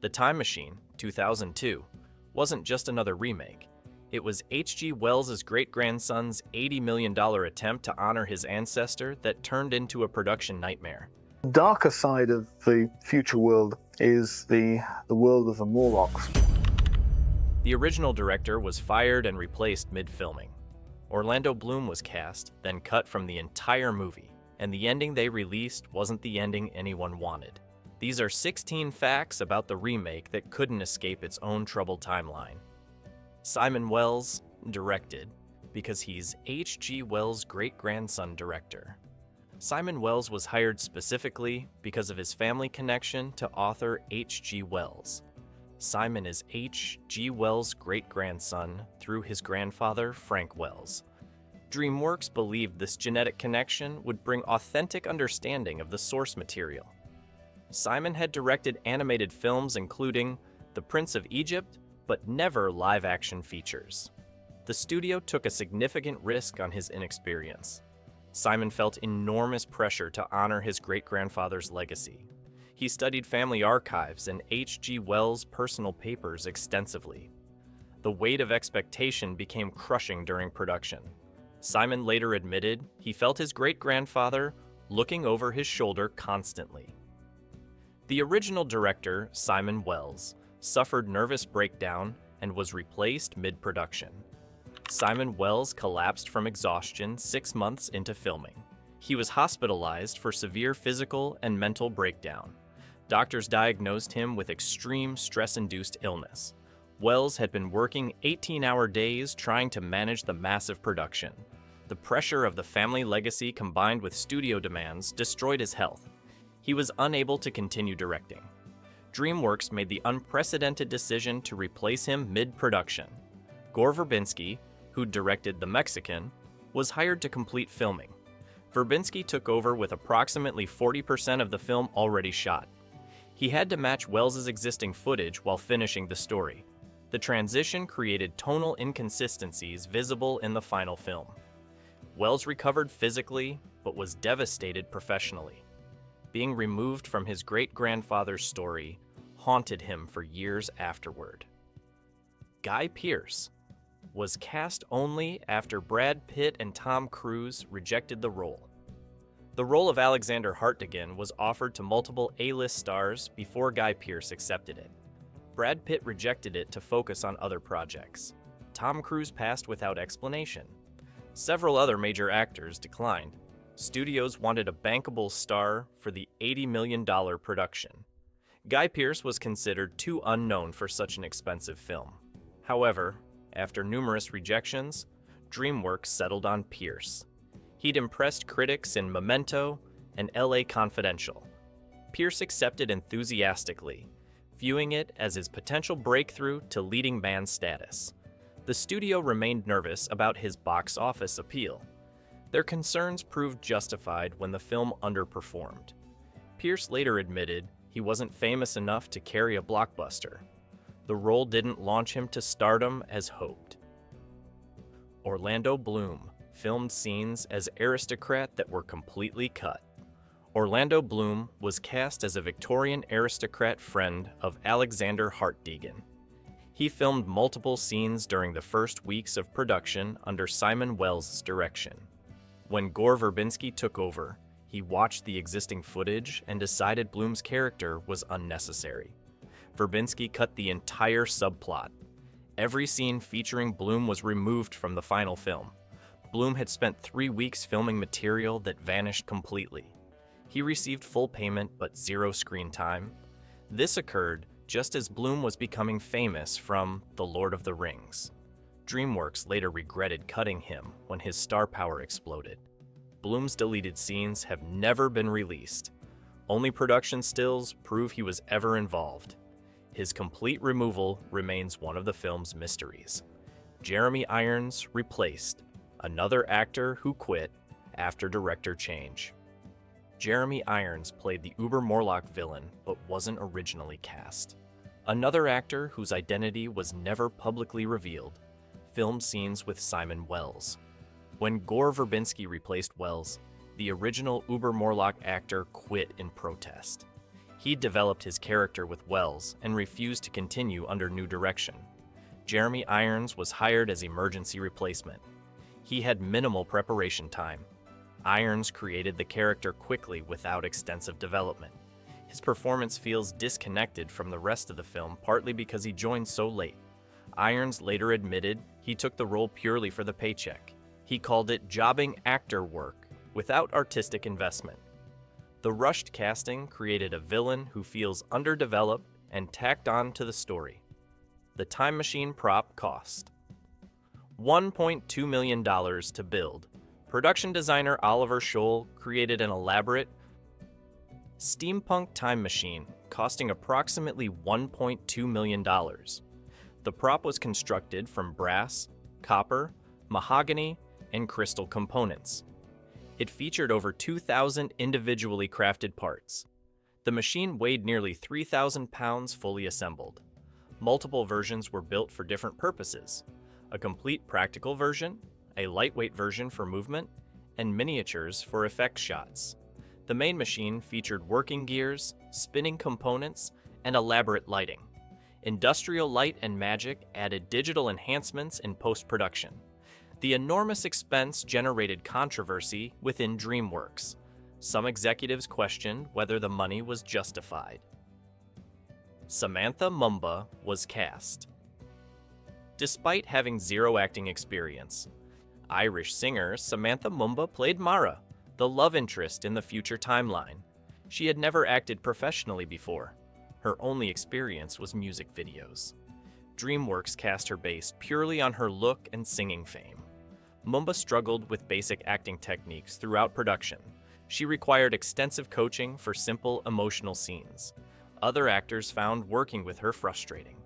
The Time Machine, 2002, wasn't just another remake. It was H.G. Wells' great-grandson's $80 million attempt to honor his ancestor that turned into a production nightmare. The darker side of the future world is the world of the Morlocks. The original director was fired and replaced mid-filming. Orlando Bloom was cast, then cut from the entire movie, and the ending they released wasn't the ending anyone wanted. These are 16 facts about the remake that couldn't escape its own troubled timeline. Simon Wells directed because he's H.G. Wells' great-grandson director. Simon Wells was hired specifically because of his family connection to author H.G. Wells. Simon is H.G. Wells' great-grandson through his grandfather, Frank Wells. DreamWorks believed this genetic connection would bring authentic understanding of the source material. Simon had directed animated films including The Prince of Egypt, but never live-action features. The studio took a significant risk on his inexperience. Simon felt enormous pressure to honor his great-grandfather's legacy. He studied family archives and H.G. Wells' personal papers extensively. The weight of expectation became crushing during production. Simon later admitted he felt his great-grandfather looking over his shoulder constantly. The original director, Simon Wells, suffered nervous breakdown and was replaced mid-production. Simon Wells collapsed from exhaustion 6 months into filming. He was hospitalized for severe physical and mental breakdown. Doctors diagnosed him with extreme stress-induced illness. Wells had been working 18-hour days trying to manage the massive production. The pressure of the family legacy combined with studio demands destroyed his health. He was unable to continue directing. DreamWorks made the unprecedented decision to replace him mid-production. Gore Verbinski, who directed The Mexican, was hired to complete filming. Verbinski took over with approximately 40% of the film already shot. He had to match Wells' existing footage while finishing the story. The transition created tonal inconsistencies visible in the final film. Wells recovered physically, but was devastated professionally. Being removed from his great-grandfather's story haunted him for years afterward. Guy Pearce was cast only after Brad Pitt and Tom Cruise rejected the role. The role of Alexander Hartigan was offered to multiple A-list stars before Guy Pearce accepted it. Brad Pitt rejected it to focus on other projects. Tom Cruise passed without explanation. Several other major actors declined. Studios wanted a bankable star for the $80 million production. Guy Pearce was considered too unknown for such an expensive film. However, after numerous rejections, DreamWorks settled on Pearce. He'd impressed critics in Memento and LA Confidential. Pearce accepted enthusiastically, viewing it as his potential breakthrough to leading man status. The studio remained nervous about his box office appeal. Their concerns proved justified when the film underperformed. Pearce later admitted he wasn't famous enough to carry a blockbuster. The role didn't launch him to stardom as hoped. Orlando Bloom filmed scenes as aristocrat that were completely cut. Orlando Bloom was cast as a Victorian aristocrat friend of Alexander Hartigan. He filmed multiple scenes during the first weeks of production under Simon Wells' direction. When Gore Verbinski took over, he watched the existing footage and decided Bloom's character was unnecessary. Verbinski cut the entire subplot. Every scene featuring Bloom was removed from the final film. Bloom had spent 3 weeks filming material that vanished completely. He received full payment but zero screen time. This occurred just as Bloom was becoming famous from The Lord of the Rings. DreamWorks later regretted cutting him when his star power exploded. Bloom's deleted scenes have never been released. Only production stills prove he was ever involved. His complete removal remains one of the film's mysteries. Jeremy Irons replaced another actor who quit after director change. Jeremy Irons played the Uber Morlock villain but wasn't originally cast. Another actor whose identity was never publicly revealed filmed scenes with Simon Wells. When Gore Verbinski replaced Wells, the original Uber Morlock actor quit in protest. He developed his character with Wells and refused to continue under new direction. Jeremy Irons was hired as emergency replacement. He had minimal preparation time. Irons created the character quickly without extensive development. His performance feels disconnected from the rest of the film, partly because he joined so late. Irons later admitted he took the role purely for the paycheck. He called it jobbing actor work without artistic investment. The rushed casting created a villain who feels underdeveloped and tacked on to the story. The time machine prop cost $1.2 million to build. Production designer Oliver Scholl created an elaborate steampunk time machine costing approximately $1.2 million. The prop was constructed from brass, copper, mahogany, and crystal components. It featured over 2,000 individually crafted parts. The machine weighed nearly 3,000 pounds fully assembled. Multiple versions were built for different purposes: a complete practical version, a lightweight version for movement, and miniatures for effect shots. The main machine featured working gears, spinning components, and elaborate lighting. Industrial Light and Magic added digital enhancements in post-production. The enormous expense generated controversy within DreamWorks. Some executives questioned whether the money was justified. Samantha Mumba was cast. Despite having zero acting experience, Irish singer Samantha Mumba played Mara, the love interest in the future timeline. She had never acted professionally before. Her only experience was music videos. DreamWorks cast her based purely on her look and singing fame. Mumba struggled with basic acting techniques throughout production. She required extensive coaching for simple, emotional scenes. Other actors found working with her frustrating.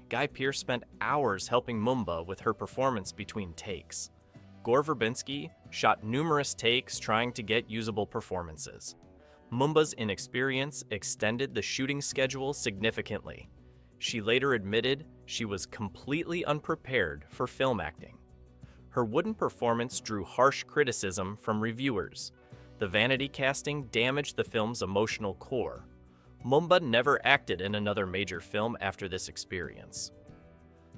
Guy Pearce spent hours helping Mumba with her performance between takes. Gore Verbinski shot numerous takes trying to get usable performances. Mumba's inexperience extended the shooting schedule significantly. She later admitted she was completely unprepared for film acting. Her wooden performance drew harsh criticism from reviewers. The vanity casting damaged the film's emotional core. Mumba never acted in another major film after this experience.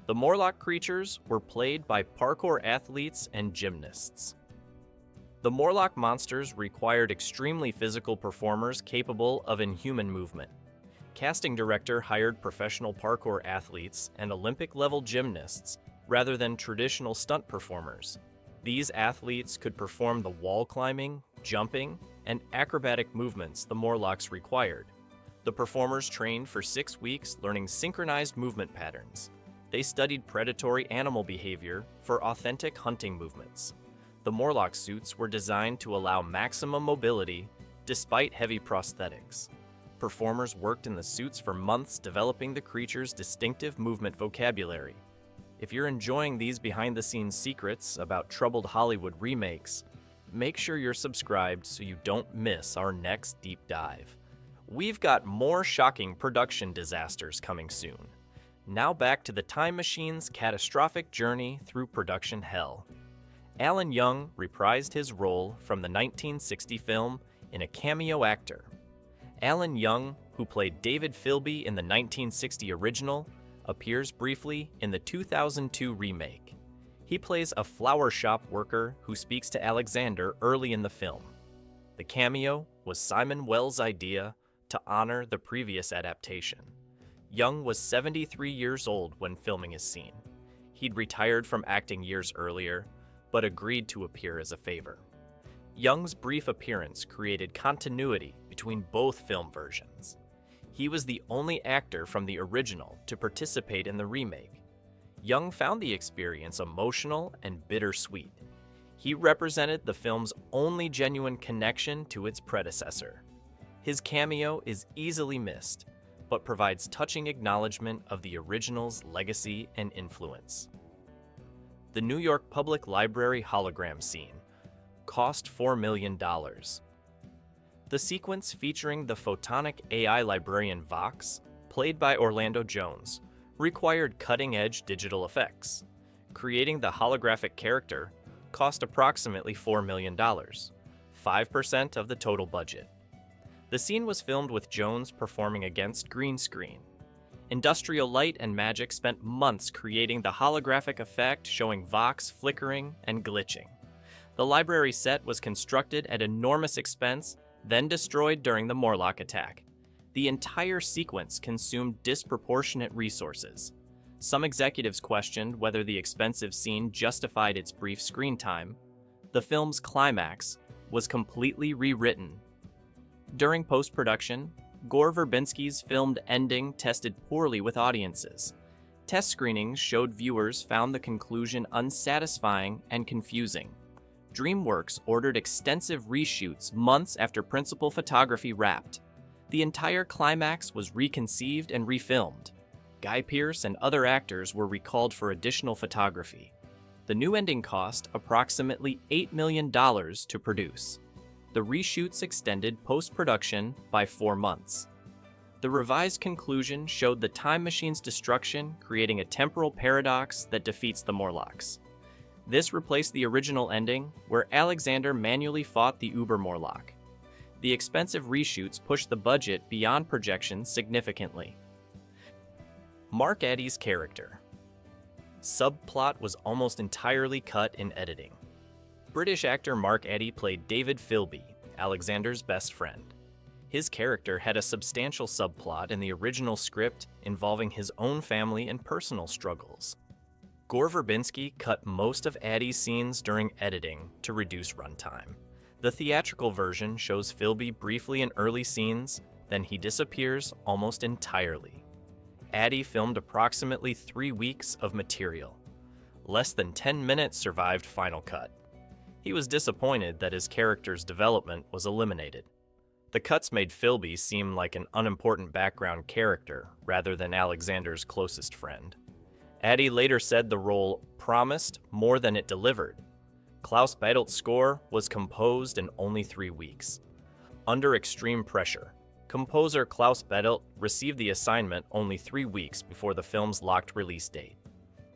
The Morlock creatures were played by parkour athletes and gymnasts. The Morlock monsters required extremely physical performers capable of inhuman movement. Casting director hired professional parkour athletes and Olympic-level gymnasts rather than traditional stunt performers. These athletes could perform the wall climbing, jumping, and acrobatic movements the Morlocks required. The performers trained for 6 weeks learning synchronized movement patterns. They studied predatory animal behavior for authentic hunting movements. The Morlock suits were designed to allow maximum mobility despite heavy prosthetics. Performers worked in the suits for months developing the creatures' distinctive movement vocabulary. If you're enjoying these behind-the-scenes secrets about troubled Hollywood remakes, make sure you're subscribed so you don't miss our next deep dive. We've got more shocking production disasters coming soon. Now back to the Time Machine's catastrophic journey through production hell. Alan Young reprised his role from the 1960 film in a cameo actor. Alan Young, who played David Philby in the 1960 original, appears briefly in the 2002 remake. He plays a flower shop worker who speaks to Alexander early in the film. The cameo was Simon Wells' idea to honor the previous adaptation. Young was 73 years old when filming his scene. He'd retired from acting years earlier, but agreed to appear as a favor. Young's brief appearance created continuity between both film versions. He was the only actor from the original to participate in the remake. Young found the experience emotional and bittersweet. He represented the film's only genuine connection to its predecessor. His cameo is easily missed, but provides touching acknowledgement of the original's legacy and influence. The New York Public Library hologram scene cost $4 million. The sequence featuring the photonic AI librarian Vox, played by Orlando Jones, required cutting-edge digital effects. Creating the holographic character cost approximately $4 million, 5% of the total budget. The scene was filmed with Jones performing against green screen. Industrial Light and Magic spent months creating the holographic effect showing Vox flickering and glitching. The library set was constructed at enormous expense, then destroyed during the Morlock attack. The entire sequence consumed disproportionate resources. Some executives questioned whether the expensive scene justified its brief screen time. The film's climax was completely rewritten. During post-production, Gore Verbinski's filmed ending tested poorly with audiences. Test screenings showed viewers found the conclusion unsatisfying and confusing. DreamWorks ordered extensive reshoots months after principal photography wrapped. The entire climax was reconceived and refilmed. Guy Pearce and other actors were recalled for additional photography. The new ending cost approximately $8 million to produce. The reshoots extended post-production by 4 months. The revised conclusion showed the time machine's destruction, creating a temporal paradox that defeats the Morlocks. This replaced the original ending, where Alexander manually fought the Uber Morlock. The expensive reshoots pushed the budget beyond projections significantly. Mark Addy's character. Subplot was almost entirely cut in editing. British actor Mark Addy played David Philby, Alexander's best friend. His character had a substantial subplot in the original script involving his own family and personal struggles. Gore Verbinski cut most of Addy's scenes during editing to reduce runtime. The theatrical version shows Philby briefly in early scenes, then he disappears almost entirely. Addy filmed approximately 3 weeks of material. Less than 10 minutes survived Final Cut. He was disappointed that his character's development was eliminated. The cuts made Philby seem like an unimportant background character rather than Alexander's closest friend. Addy later said the role promised more than it delivered. Klaus Baddelt's score was composed in only 3 weeks. Under extreme pressure, composer Klaus Baddelt received the assignment only 3 weeks before the film's locked release date.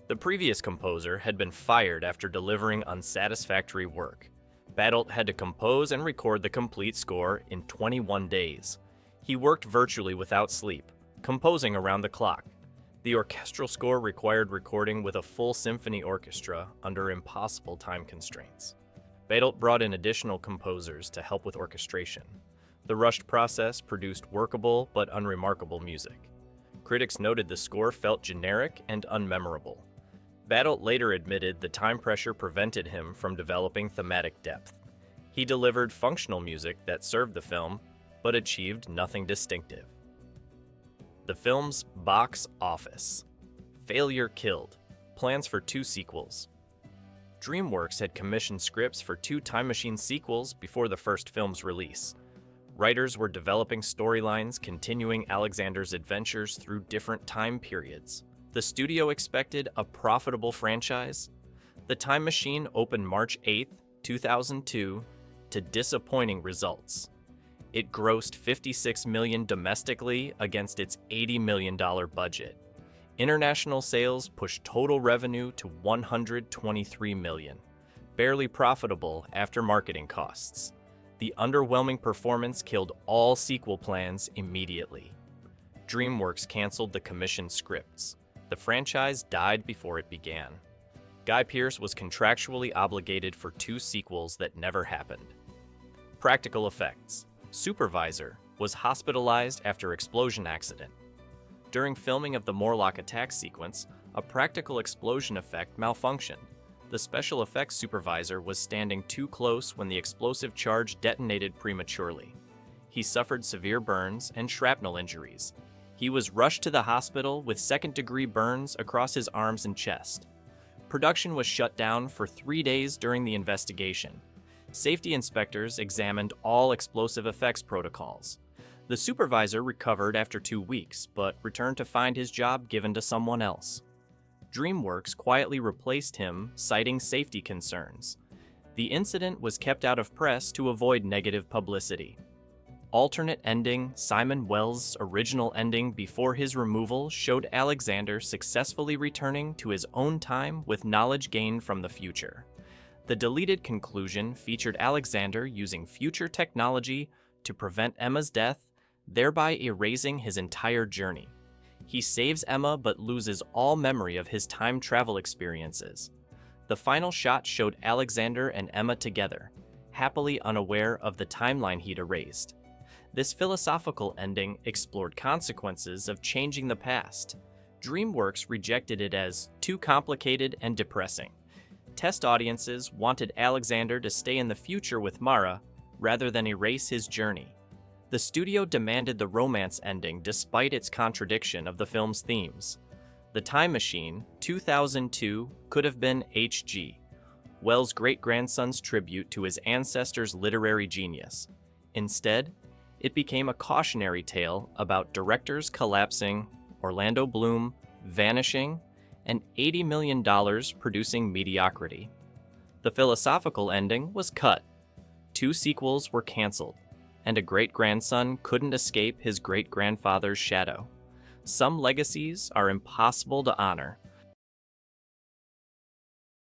The previous composer had been fired after delivering unsatisfactory work. Baddelt had to compose and record the complete score in 21 days. He worked virtually without sleep, composing around the clock. The orchestral score required recording with a full symphony orchestra under impossible time constraints. Baddelt brought in additional composers to help with orchestration. The rushed process produced workable but unremarkable music. Critics noted the score felt generic and unmemorable. Baddelt later admitted the time pressure prevented him from developing thematic depth. He delivered functional music that served the film, but achieved nothing distinctive. The film's box office. Failure killed. Plans for 2 sequels. DreamWorks had commissioned scripts for 2 Time Machine sequels before the first film's release. Writers were developing storylines continuing Alexander's adventures through different time periods. The studio expected a profitable franchise. The Time Machine opened March 8, 2002, to disappointing results. It grossed $56 million domestically against its $80 million budget. International sales pushed total revenue to $123 million, barely profitable after marketing costs. The underwhelming performance killed all sequel plans immediately. DreamWorks canceled the commissioned scripts. The franchise died before it began. Guy Pearce was contractually obligated for 2 sequels that never happened. Practical effects. Supervisor was hospitalized after explosion accident. During filming of the Morlock attack sequence, a practical explosion effect malfunctioned. The special effects supervisor was standing too close when the explosive charge detonated prematurely. He suffered severe burns and shrapnel injuries. He was rushed to the hospital with second-degree burns across his arms and chest. Production was shut down for 3 days during the investigation. Safety inspectors examined all explosive effects protocols. The supervisor recovered after 2 weeks, but returned to find his job given to someone else. DreamWorks quietly replaced him, citing safety concerns. The incident was kept out of press to avoid negative publicity. Alternate ending, Simon Wells' original ending before his removal showed Alexander successfully returning to his own time with knowledge gained from the future. The deleted conclusion featured Alexander using future technology to prevent Emma's death, thereby erasing his entire journey. He saves Emma but loses all memory of his time travel experiences. The final shot showed Alexander and Emma together, happily unaware of the timeline he'd erased. This philosophical ending explored consequences of changing the past. DreamWorks rejected it as too complicated and depressing. Test audiences wanted Alexander to stay in the future with Mara rather than erase his journey. The studio demanded the romance ending despite its contradiction of the film's themes. The Time Machine, 2002, could have been H.G., Wells' great-grandson's tribute to his ancestor's literary genius. Instead, it became a cautionary tale about directors collapsing, Orlando Bloom vanishing, and $80 million producing mediocrity. The philosophical ending was cut. 2 sequels were canceled, and a great-grandson couldn't escape his great-grandfather's shadow. Some legacies are impossible to honor,